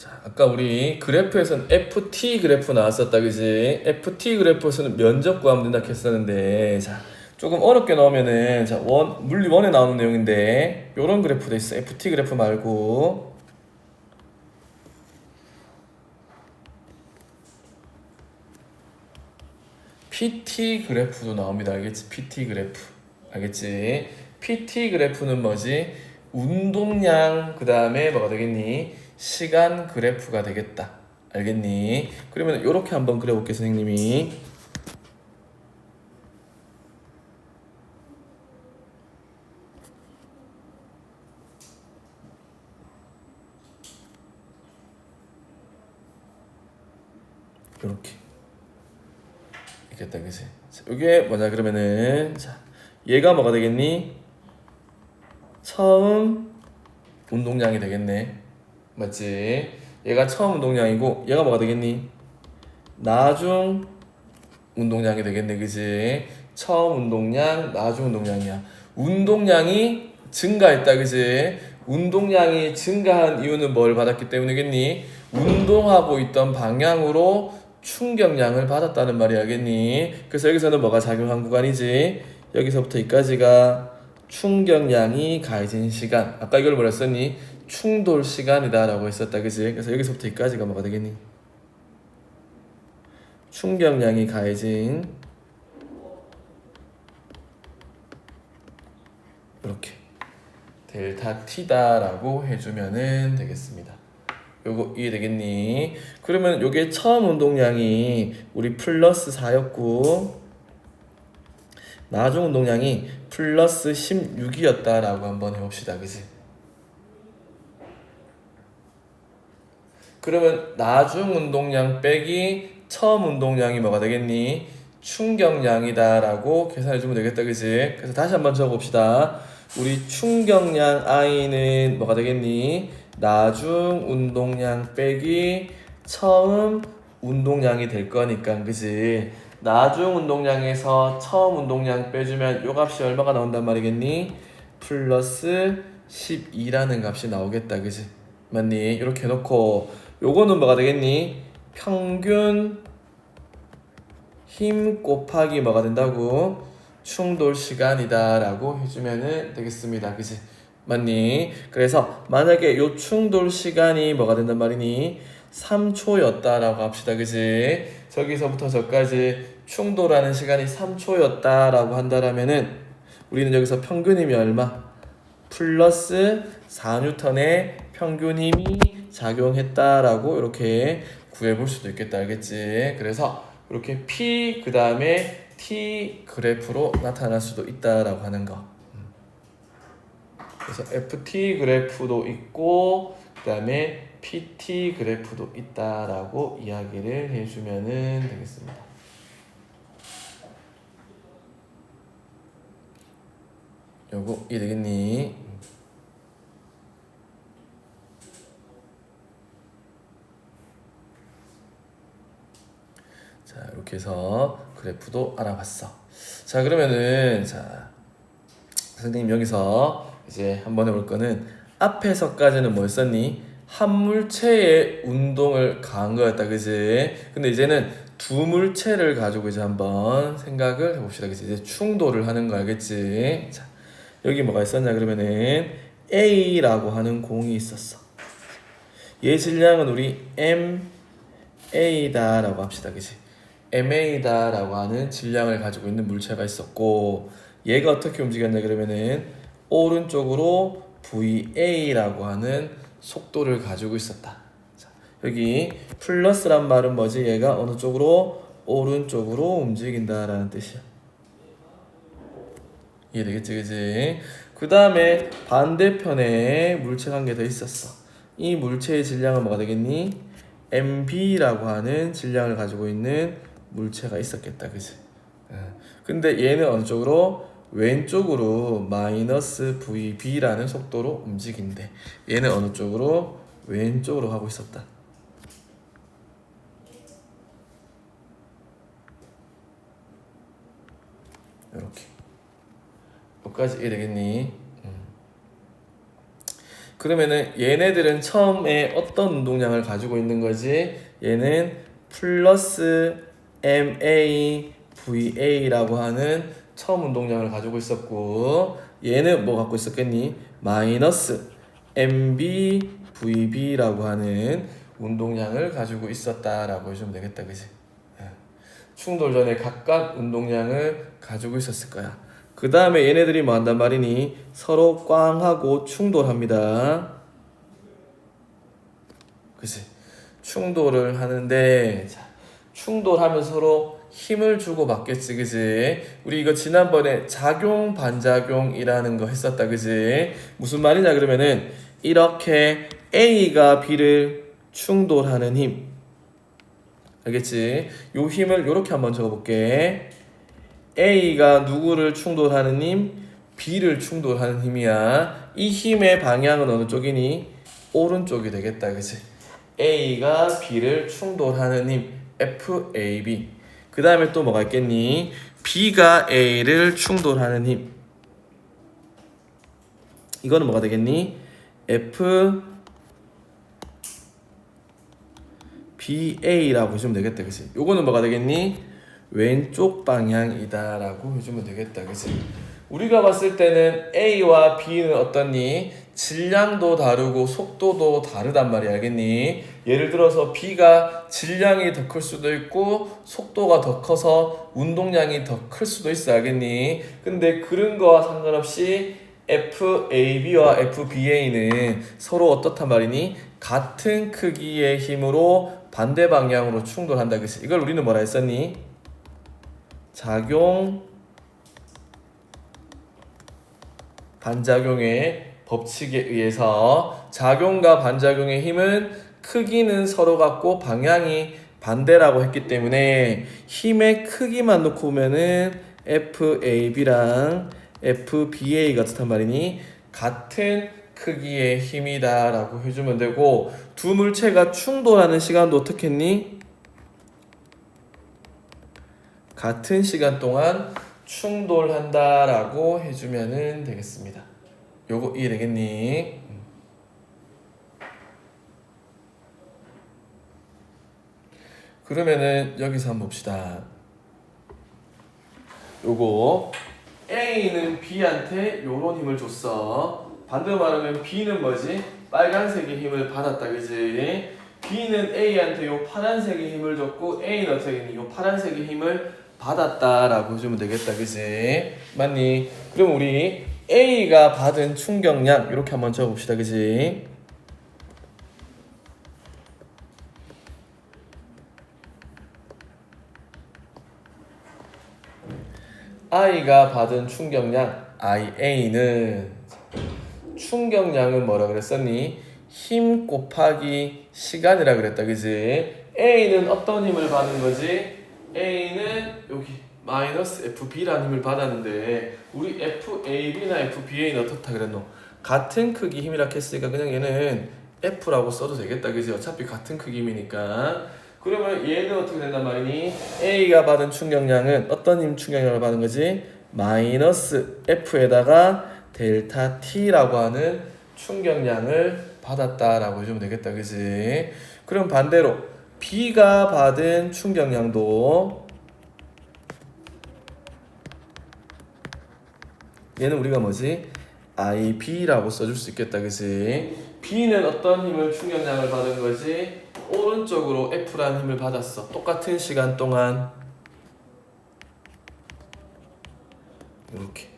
자, 아까 우리 그래프에서는 FT 그래프 나왔었다, 그지? FT 그래프에서는 면적 구하면 된다 했었는데, 자, 조금 어렵게 나오면은, 자, 물리 1에 나오는 내용인데, 요런 그래프도 있어. FT 그래프 말고. PT 그래프도 나옵니다. 알겠지? PT 그래프. 알겠지? PT 그래프는 뭐지? 운동량, 그 다음에 뭐가 되겠니? 시간 그래프가 되겠다. 알겠니? 그러면 이렇게 한번 그려볼게, 선생님이. 이렇게. 있겠다, 그치? 자, 이게 뭐냐, 그러면은, 자, 얘가 뭐가 되겠니? 처음 운동량이 되겠네. 맞지? 얘가 처음 운동량이고, 얘가 뭐가 되겠니? 나중 운동량이 되겠네, 그지? 처음 운동량, 나중 운동량이야. 운동량이 증가했다, 그지? 운동량이 증가한 이유는 뭘 받았기 때문이겠니? 운동하고 있던 방향으로 충격량을 받았다는 말이 알겠니? 그래서 여기서는 뭐가 작용한 구간이지? 여기서부터 여기까지가 충격량이 가해진 시간. 아까 이걸 뭐라 했었니? 충돌 시간이다 라고 했었다, 그지? 그래서 여기서부터 여기까지가 뭐가 되겠니? 충격량이 가해진 이렇게 델타 t다라고 해주면은 되겠습니다. 요거 이해되겠니? 그러면 요게 처음 운동량이 우리 플러스 4였고 나중 운동량이 플러스 16이었다라고 한번 해봅시다, 그지? 그러면 나중 운동량 빼기 처음 운동량이 뭐가 되겠니? 충격량이다라고 계산해주면 되겠다, 그지? 그래서 다시 한번 적어봅시다. 우리 충격량 I는 뭐가 되겠니? 나중 운동량 빼기 처음 운동량이 될 거니까, 그지? 나중 운동량에서 처음 운동량 빼주면 요 값이 얼마가 나온단 말이겠니? 플러스 12라는 값이 나오겠다, 그지? 맞니? 이렇게 해놓고 요거는 뭐가 되겠니? 평균 힘 곱하기 뭐가 된다고? 충돌 시간이다 라고 해주면은 되겠습니다, 그지? 맞니? 그래서 만약에 요 충돌 시간이 뭐가 된단 말이니? 3초였다 라고 합시다, 그지? 저기서부터 저까지 충돌하는 시간이 3초였다 라고 한다라면은 우리는 여기서 평균 힘이 얼마? 플러스 4N의 평균 힘이 작용했다라고 이렇게 구해볼 수도 있겠다, 알겠지? 그래서 이렇게 P 그 다음에 T 그래프로 나타날 수도 있다라고 하는 거. 그래서 FT 그래프도 있고 그 다음에 PT 그래프도 있다라고 이야기를 해주면은 되겠습니다. 요거 이해되겠니? 자, 이렇게 해서 그래프도 알아봤어. 자, 그러면은 자, 선생님 여기서 이제 한번 해볼 거는 앞에서까지는 뭐 했었니? 한 물체의 운동을 가한 거였다, 그지? 근데 이제는 두 물체를 가지고 이제 한번 생각을 해봅시다, 그지? 이제 충돌을 하는 거 알겠지? 자, 여기 뭐가 있었냐 그러면은 A라고 하는 공이 있었어. 얘 질량은 우리 MA다라고 합시다, 그지? MA다라고 하는 질량을 가지고 있는 물체가 있었고 얘가 어떻게 움직였냐 그러면은 오른쪽으로 VA라고 하는 속도를 가지고 있었다. 자, 여기 플러스란 말은 뭐지? 얘가 어느 쪽으로? 오른쪽으로 움직인다라는 뜻이야. 이해되겠지, 그지? 그 다음에 반대편에 물체가 한 개 더 있었어. 이 물체의 질량은 뭐가 되겠니? MB라고 하는 질량을 가지고 있는 물체가 있었겠다, 그지? 근데 얘는 어느 쪽으로? 왼쪽으로 마이너스 VB라는 속도로 움직인대. 얘는 어느 쪽으로? 왼쪽으로 가고 있었다. 이렇게. 여기까지 이해되겠니? 그러면은 얘네들은 처음에 어떤 운동량을 가지고 있는 거지? 얘는 플러스 MA VA라고 하는 처음 운동량을 가지고 있었고, 얘는 뭐 갖고 있었겠니? 마이너스 MB VB라고 하는 운동량을 가지고 있었다라고 해주면 되겠다, 그지? 충돌 전에 각각 운동량을 가지고 있었을 거야. 그 다음에 얘네들이 뭐 한단 말이니? 서로 꽝하고 충돌합니다. 그치? 충돌을 하는데, 자, 충돌하면 서로 힘을 주고 받겠지, 그지? 우리 이거 지난번에 작용, 반작용이라는 거 했었다, 그지? 무슨 말이냐, 그러면은, 이렇게 A가 B를 충돌하는 힘. 알겠지? 요 힘을 요렇게 한번 적어볼게. A가 누구를 충돌하는 힘? B를 충돌하는 힘이야. 이 힘의 방향은 어느 쪽이니? 오른쪽이 되겠다, 그치? A가 B를 충돌하는 힘, FAB. 그 다음에 또 뭐가 있겠니? B가 A를 충돌하는 힘. 이거는 뭐가 되겠니? FBA라고 해주면 되겠다, 그치? 요거는 뭐가 되겠니? 왼쪽 방향이다 라고 해주면 되겠다, 그치? 우리가 봤을 때는 A와 B는 어떻니? 질량도 다르고 속도도 다르단 말이야, 알겠니? 예를 들어서 B가 질량이 더 클 수도 있고 속도가 더 커서 운동량이 더 클 수도 있어, 알겠니? 근데 그런 거와 상관없이 FAB와 FBA는 서로 어떻단 말이니? 같은 크기의 힘으로 반대 방향으로 충돌한다, 그치? 이걸 우리는 뭐라 했었니? 작용, 반작용의 법칙에 의해서 작용과 반작용의 힘은 크기는 서로 같고 방향이 반대라고 했기 때문에 힘의 크기만 놓고 보면은 FAB랑 FBA가 어떻단 말이니? 같은 크기의 힘이다 라고 해주면 되고, 두 물체가 충돌하는 시간도 어떻게 했니? 같은 시간 동안 충돌한다 라고 해주면 되겠습니다. 요거 이해되겠니? 그러면은 여기서 한번 봅시다. 요거 A는 B한테 요런 힘을 줬어. 반대로 말하면 B는 뭐지? 빨간색의 힘을 받았다, 그지? B는 A한테 요 파란색의 힘을 줬고 A는 어떻게 했니? 요 파란색의 힘을 받았다라고 해주면 되겠다, 그지? 맞니? 그럼 우리 A가 받은 충격량 이렇게 한번 적어봅시다, 그지? I가 받은 충격량 IA는 충격량은 뭐라 그랬었니? 힘 곱하기 시간이라 그랬다, 그지? A는 어떤 힘을 받은 거지? A는 여기 마이너스 FB라는 힘을 받았는데 우리 FAB나 FBA는 어떻다 그랬노? 같은 크기 힘이라 했으니까 그냥 얘는 F라고 써도 되겠다, 그지? 어차피 같은 크기 힘이니까. 그러면 얘는 어떻게 된단 말이니? A가 받은 충격량은 어떤 힘 충격량을 받은 거지? 마이너스 F에다가 델타 T라고 하는 충격량을 받았다라고 해주면 되겠다, 그지? 그럼 반대로 B가 받은 충격량도 얘는 우리가 뭐지? IB라고 써줄 수 있겠다, 그지? B는 어떤 힘을 충격량을 받은 거지? 오른쪽으로 F라는 힘을 받았어. 똑같은 시간 동안 이렇게.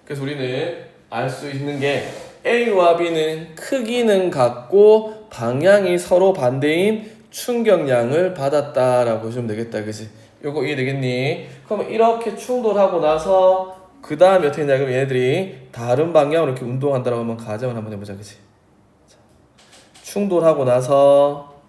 그래서 우리는 알 수 있는 게 A와 B는 크기는 같고 방향이 서로 반대인 충격량을 받았다라고 해주면 되겠다, 그지? 요거 이해되겠니? 그럼 이렇게 충돌하고 나서 그 다음에 어떻게 했냐, 그럼 얘네들이 다른 방향으로 이렇게 운동한다라고 한번 가정을 한번 해보자, 그지? 충돌하고 나서,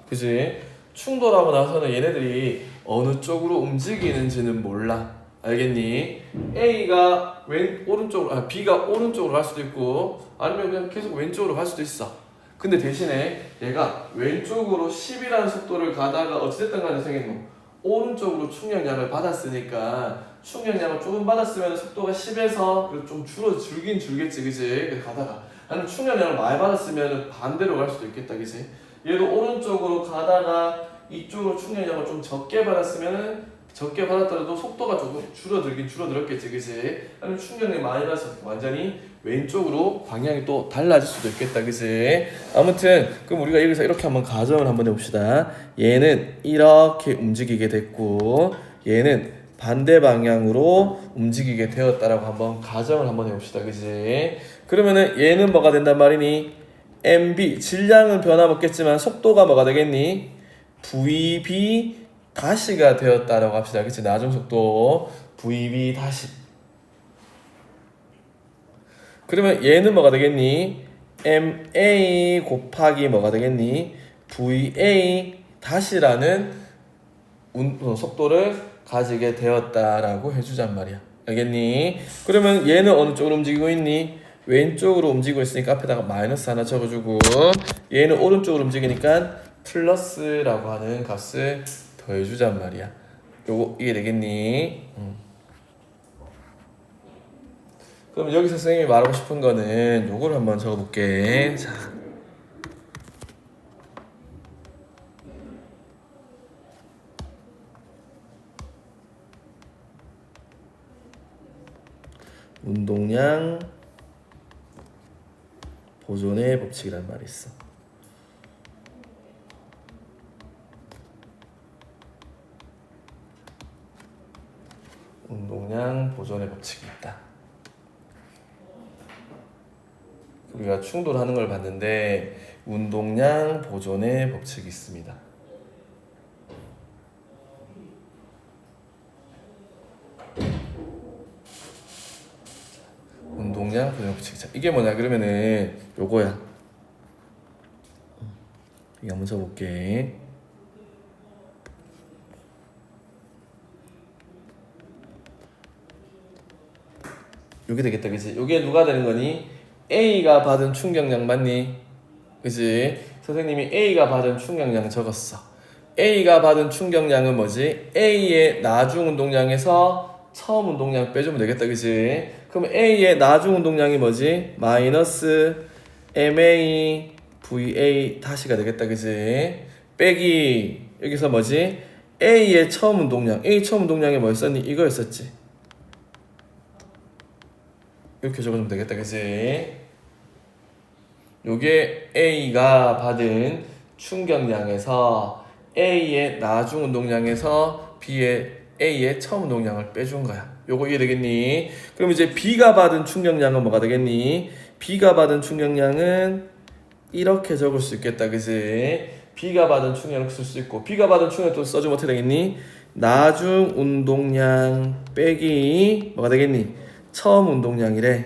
그지? 충돌하고 나서는 얘네들이 어느 쪽으로 움직이는지는 몰라. 알겠니? A가 오른쪽으로, B가 오른쪽으로 갈 수도 있고 아니면 그냥 계속 왼쪽으로 갈 수도 있어. 근데 대신에 얘가 왼쪽으로 10이라는 속도를 가다가 어찌됐든 간에 생겼노? 오른쪽으로 충격량을 받았으니까 충격량을 조금 받았으면 속도가 10에서 좀 줄긴 줄겠지, 그지? 가다가 아니면 충격량을 많이 받았으면 반대로 갈 수도 있겠다, 그지? 얘도 오른쪽으로 가다가 이쪽으로 충격량을 좀 적게 받았으면은 적게 받았더라도 속도가 조금 줄어들었겠지, 그지? 아니면 충격량이 많이 받아서 완전히 왼쪽으로 방향이 또 달라질 수도 있겠다, 그지? 아무튼 그럼 우리가 여기서 이렇게 한번 가정을 한번 해봅시다. 얘는 이렇게 움직이게 됐고 얘는 반대 방향으로 움직이게 되었다라고 한번 가정을 한번 해봅시다, 그지? 그러면은 얘는 뭐가 된단 말이니? MB 질량은 변함없겠지만 속도가 뭐가 되겠니? VB 다시가 되었다라고 합시다, 그치? 나중 속도 VB 다시. 그러면 얘는 뭐가 되겠니? MA 곱하기 뭐가 되겠니? VA 다시라는 속도를 가지게 되었다라고 해주잔 말이야. 알겠니? 그러면 얘는 어느 쪽으로 움직이고 있니? 왼쪽으로 움직이고 있으니까 앞에다가 마이너스 하나 적어주고 얘는 오른쪽으로 움직이니까 플러스라고 하는 값을 더해주잔 말이야. 요거 이해되겠니? 그럼 여기서 선생님이 말하고 싶은 거는 요거를 한번 적어볼게. 자, 운동량 보존의 법칙이라는 말이 있어. 운동량 보존의 법칙이 있다. 우리가 충돌하는 걸 봤는데 운동량 보존의 법칙이 있습니다. 운동량 보존 법칙. 자, 이게 뭐냐 그러면은 요거야. 이거 한번 적어볼게. 요게 되겠다, 그치? 요게 누가 되는 거니? A가 받은 충격량 맞니? 그치? 선생님이 A가 받은 충격량 적었어. A가 받은 충격량은 뭐지? A의 나중 운동량에서 처음 운동량 빼주면 되겠다, 그치? 그럼 A의 나중 운동량이 뭐지? 마이너스 MA VA 다시가 되겠다, 그치? 빼기 여기서 뭐지? A의 처음 운동량, A 처음 운동량이 뭐였었니? 이거였었지. 이렇게 적어주면 되겠다, 그치? 요게 A가 받은 충격량에서 A의 나중 운동량에서 A의 처음 운동량을 빼준 거야. 요거 이해되겠니? 그럼 이제 B가 받은 충격량은 뭐가 되겠니? B가 받은 충격량은 이렇게 적을 수 있겠다, 그치? B가 받은 충격을 쓸 수 있고 B가 받은 충격을 또 써주면 어떻게 되겠니? 나중 운동량 빼기 뭐가 되겠니? 처음 운동량이래.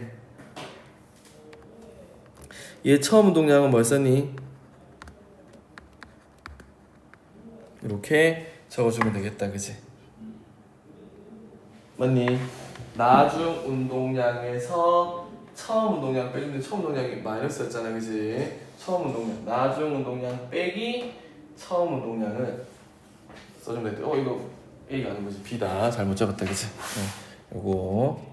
얘 처음 운동량은 뭐였었니? 이렇게 적어주면 되겠다, 그치? 맞니? 나중 운동량에서 처음 운동량 빼주는데 처음 운동량이 마이너스였잖아, 그치? 처음 운동량, 나중 운동량 빼기 처음 운동량을 써주면 되겠다. 이거 A가 아닌 거지, B다. 잘못 적었다, 그치? 요거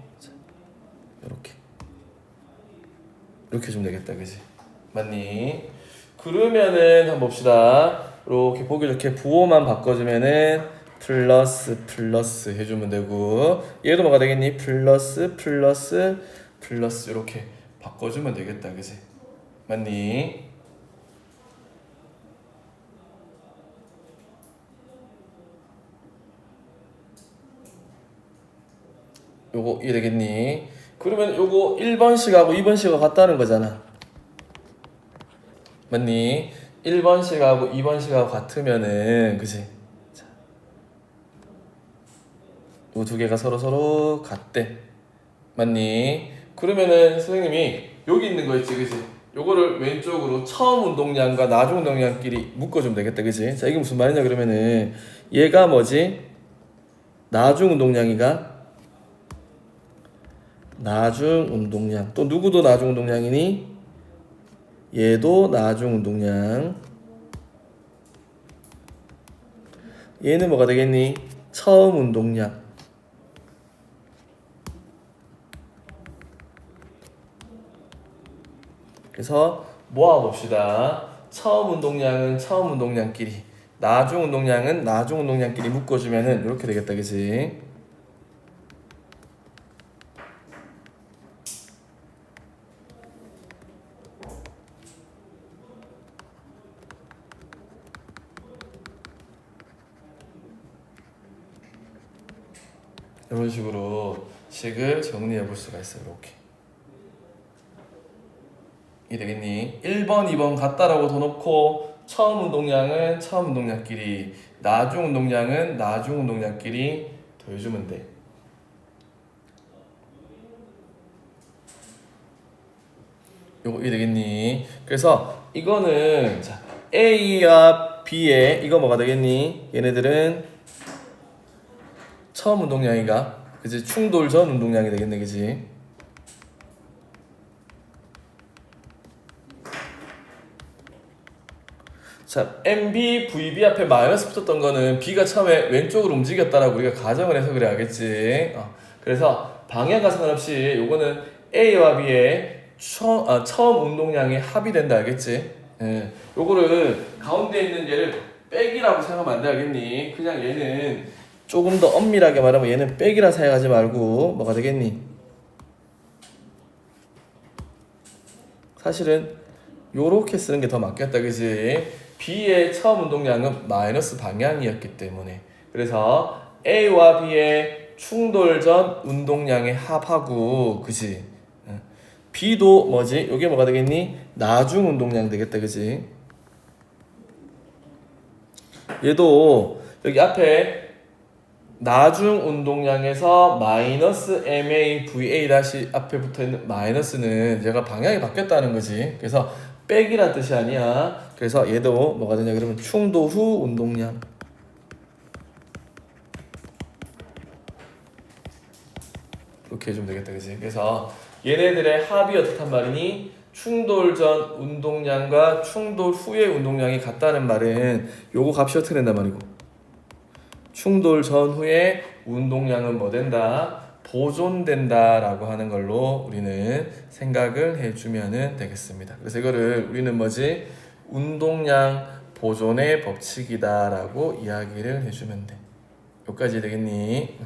이렇게 해주면 되겠다, 그치? 맞니? 그러면은 한번 봅시다. 이렇게 보기 좋게 부호만 바꿔주면은 플러스 해주면 되고 얘도 뭐가 되겠니? 플러스 이렇게 바꿔주면 되겠다, 그치? 맞니? 요거 이해되겠니? 그러면 요거 1번식하고 2번식하고 같다는 거잖아. 맞니? 1번식하고 2번식하고 같으면은 그치? 자, 요 두 개가 서로 같대. 맞니? 그러면은 선생님이 여기 있는 거 있지, 그치? 요거를 왼쪽으로 처음 운동량과 나중 운동량끼리 묶어주면 되겠다, 그치? 자, 이게 무슨 말이냐 그러면은 얘가 뭐지? 나중 운동량이가 나중 운동량. 또 누구도 나중 운동량이니? 얘도 나중 운동량. 얘는 뭐가 되겠니? 처음 운동량. 그래서 모아봅시다. 처음 운동량은 처음 운동량끼리, 나중 운동량은 나중 운동량끼리 묶어주면은 이렇게 되겠다, 그지? 이런 식으로 식을 정리해 볼 수가 있어요. 이렇게. 이 되겠니? 1번, 2번 같다라고 더 놓고 처음 운동량은 처음 운동량끼리, 나중 운동량은 나중 운동량끼리 더해주면 돼. 요거 이 되겠니? 그래서 이거는 자, A와 B의 이거 뭐가 되겠니? 얘네들은 처음 운동량이가 그지? 충돌 전 운동량이 되겠네, 그지? 자, MB, VB 앞에 마이너스 붙었던 거는 B가 처음에 왼쪽으로 움직였다라고 우리가 가정을 해서 그래야겠지. 그래서 방향과 상관없이 요거는 A와 B의 처음 운동량의 합이 된다, 알겠지? 예. 요거를 가운데 있는 얘를 백이라고 생각하면 안 돼, 알겠니? 그냥 얘는 조금 더 엄밀하게 말하면 얘는 백이라 생각하지 말고 뭐가 되겠니? 사실은 요렇게 쓰는 게 더 맞겠다, 그지? B의 처음 운동량은 마이너스 방향이었기 때문에 그래서 A와 B의 충돌 전 운동량의 합하고, 그지? B도 뭐지? 요게 뭐가 되겠니? 나중 운동량 되겠다, 그지? 얘도 여기 앞에 나중 운동량에서 마이너스 MA, VA 다시 앞에 붙어있는 마이너스는 얘가 방향이 바뀌었다는 거지. 그래서 백이란 뜻이 아니야. 그래서 얘도 뭐가 되냐 그러면 충도 후 운동량. 이렇게 해주면 되겠다, 그지? 그래서 얘네들의 합이 어떻단 말이니? 충돌 전 운동량과 충돌 후의 운동량이 같다는 말은 요거 값이 어떻게 된단 말이고, 충돌 전후의 운동량은 뭐 된다? 보존된다 라고 하는 걸로 우리는 생각을 해주면 되겠습니다. 그래서 이거를 우리는 뭐지? 운동량 보존의 법칙이다 라고 이야기를 해주면 돼. 여기까지 되겠니?